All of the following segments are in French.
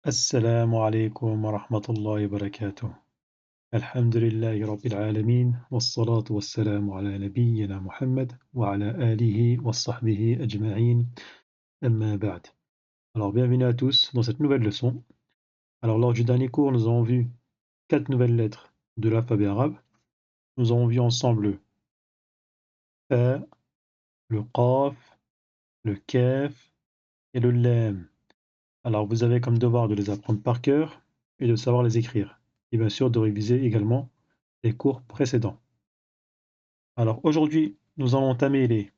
السلام عليكم ورحمة الله وبركاته. الحمد لله رب العالمين والصلاة والسلام على نبينا Muhammad وعلى آله وصحبه أجمعين أما بعد. Alors bienvenue à tous dans cette nouvelle leçon. Alors lors du dernier cours, nous avons vu 4 nouvelles lettres de l'alphabet arabe. Nous avons vu ensemble le Fa, le Qaf, le Kaf et le Lam. Alors vous avez comme devoir de les apprendre par cœur et de savoir les écrire. Et bien sûr de réviser également les cours précédents. Alors aujourd'hui, nous allons entamer les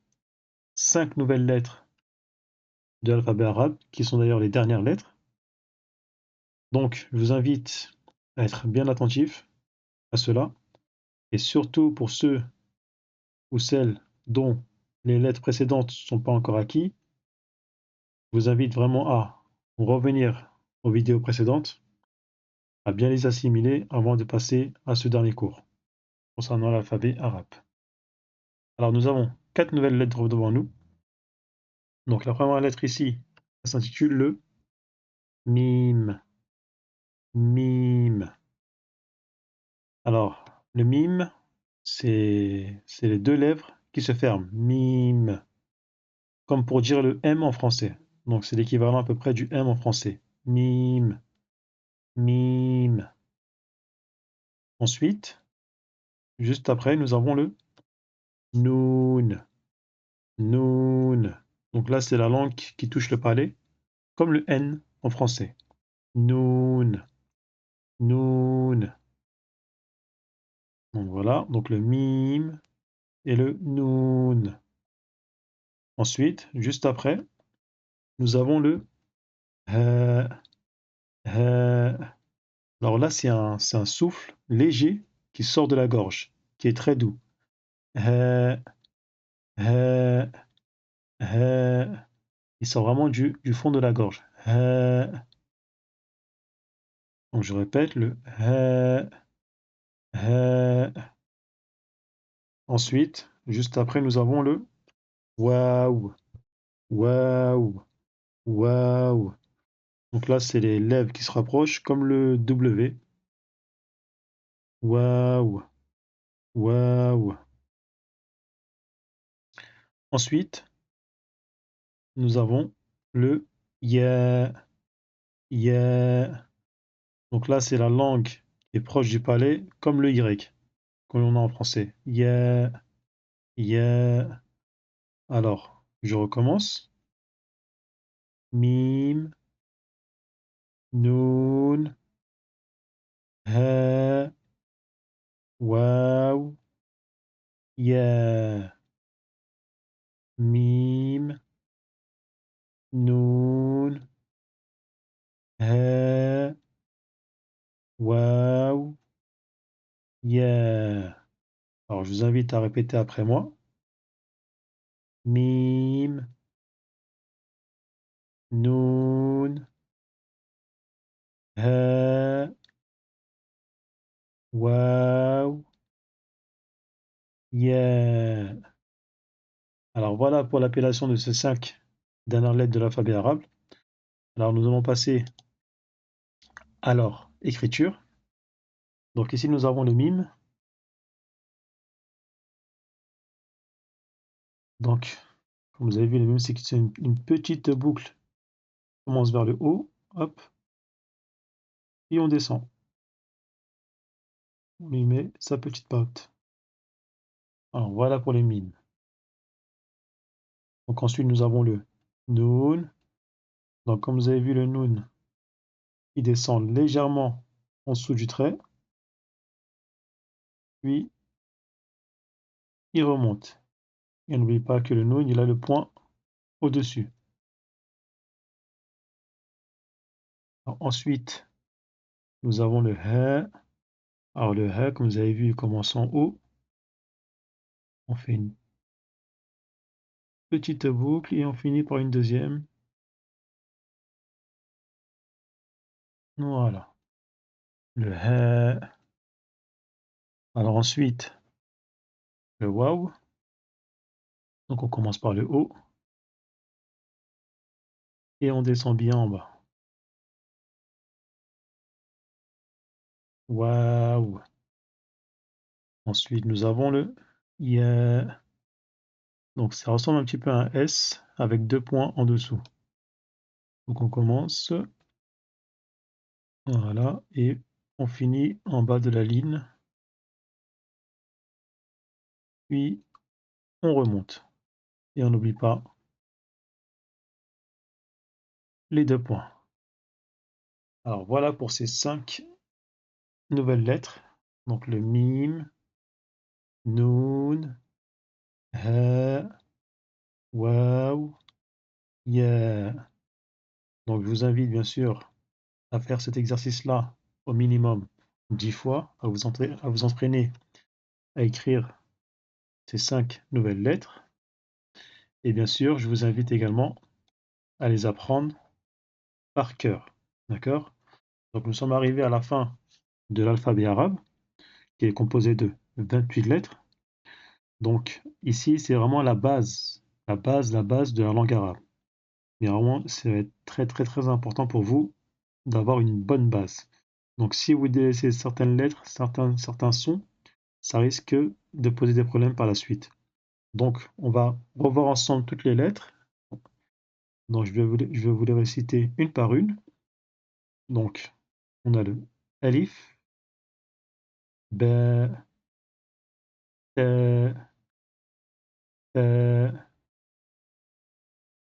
5 nouvelles lettres de l'alphabet arabe, qui sont d'ailleurs les dernières lettres. Donc, je vous invite à être bien attentifs à cela, et surtout pour ceux ou celles dont les lettres précédentes ne sont pas encore acquis, je vous invite vraiment à revenir aux vidéos précédentes, à bien les assimiler avant de passer à ce dernier cours concernant l'alphabet arabe. Alors, nous avons 4 nouvelles lettres devant nous. Donc, la première lettre ici, elle s'intitule le mime. Mime. Alors, le mime, c'est les deux lèvres qui se ferment. Mime. Comme pour dire le M en français. Donc, c'est l'équivalent à peu près du M en français. Mime. Mime. Ensuite, juste après, nous avons le Noun. Noun. Donc là, c'est la langue qui touche le palais, comme le N en français. Noun. Noun. Donc voilà, donc le mime et le Noun. Ensuite, juste après, nous avons le Ha. Ha. Alors là, c'est un souffle léger qui sort de la gorge, qui est très doux. Ha. Ha. Ha. Il sort vraiment du fond de la gorge. Ha. Donc je répète le Ha. Ha. Ensuite, juste après, nous avons le Waouh. Waouh. Waouh. Donc là, c'est les lèvres qui se rapprochent comme le W. Waouh. Waouh. Ensuite, nous avons le Ya. Ya. Donc là, c'est la langue qui est proche du palais, comme le Y, que l'on a en français. Ya. Ya. Alors, je recommence. Mim. Noun. Ha. Waouh. Ya. Mim. Noun. Ha. Waouh. Ya. Alors, je vous invite à répéter après moi. Mim. Noun. Ha. Waouh. Ya. Alors voilà pour l'appellation de ces 5 dernières lettres de l'alphabet arabe. Alors nous allons passer à leur écriture. Donc ici nous avons le mime. Donc, comme vous avez vu, le mime c'est une petite boucle qui commence vers le haut, hop, et on descend. On lui met sa petite patte. Alors voilà pour les mimes. Donc ensuite nous avons le noun. Donc comme vous avez vu le noun, il descend légèrement en dessous du trait, puis il remonte. Et n'oubliez pas que le noun, il a le point au-dessus. Ensuite, nous avons le ha. Alors le ha, comme vous avez vu, il commence en haut. On fait une petite boucle et on finit par une deuxième. Voilà, le ha. Alors ensuite, le waouh. Donc on commence par le haut et on descend bien en bas. Waouh. Ensuite, nous avons le Ya. Donc ça ressemble un petit peu à un S avec 2 points en dessous. Donc on commence, voilà, et on finit en bas de la ligne, puis on remonte et on n'oublie pas les 2 points. Alors voilà pour ces 5 nouvelles lettres. Donc le mim, noun, ha, waouh, ya. Donc je vous invite bien sûr à faire cet exercice-là au minimum 10 fois, à vous entraîner à écrire ces 5 nouvelles lettres. Et bien sûr, je vous invite également à les apprendre par cœur. D'accord? Donc nous sommes arrivés à la fin de l'alphabet arabe, qui est composé de 28 lettres. Donc ici, c'est vraiment la base de la langue arabe. Mais vraiment, c'est très très très important pour vous d'avoir une bonne base. Donc si vous délaissez certaines lettres, certains sons, ça risque de poser des problèmes par la suite. Donc on va revoir ensemble toutes les lettres. Donc je vais vous les réciter une par une. Donc on a le alif, ba, ta, ta,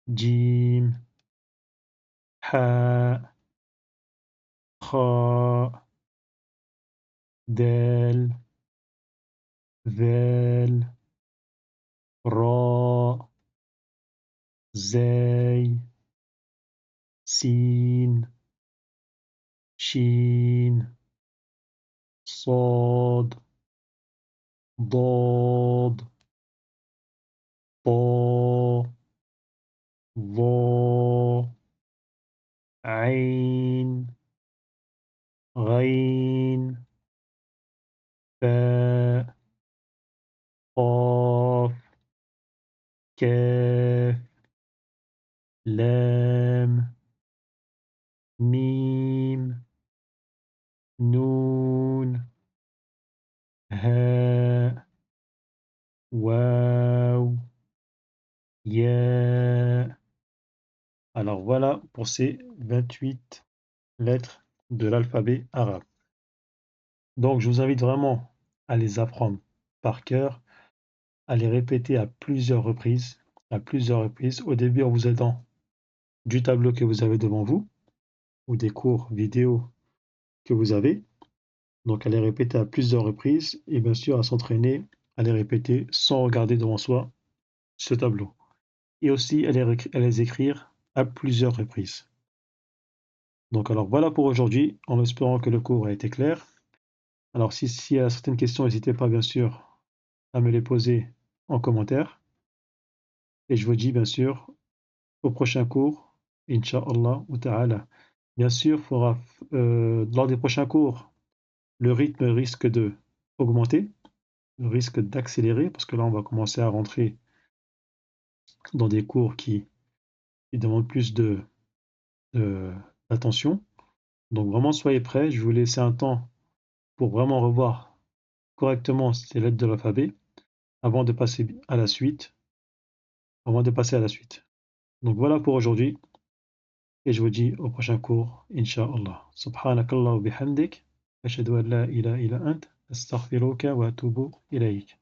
jim, ha, kha, dal, ذال را زاي سين شين صاد ضاد طا ظا عين غين باء قاف كاف لام ميم نون هاء واو ياء. Alors voilà pour ces 28 lettres de l'alphabet arabe. Donc je vous invite vraiment à les apprendre par cœur, à les répéter à plusieurs reprises, au début en vous aidant du tableau que vous avez devant vous ou des cours vidéo que vous avez. Donc à les répéter à plusieurs reprises et bien sûr à s'entraîner à les répéter sans regarder devant soi ce tableau. Et aussi à les écrire à plusieurs reprises. Donc alors voilà pour aujourd'hui, en espérant que le cours a été clair. Alors s'il y a certaines questions, n'hésitez pas bien sûr à me les poser en commentaire. Et je vous dis bien sûr au prochain cours, Inch'Allah ou Ta'ala. Bien sûr, lors des prochains cours, le rythme risque de augmenter, le risque d'accélérer, parce que là, on va commencer à rentrer dans des cours qui demandent plus de- d'attention. Donc vraiment, soyez prêts. Je vais vous laisser un temps pour vraiment revoir correctement ces lettres de l'alphabet avant de passer à la suite, avant de passer à la suite. Donc voilà pour aujourd'hui. Et je vous dis au prochain cours, Inch'Allah. Subhanakallah wa bihamdik. Ashhadu an la ilaha illa ant. Astaghfiruka wa atubu ilayk.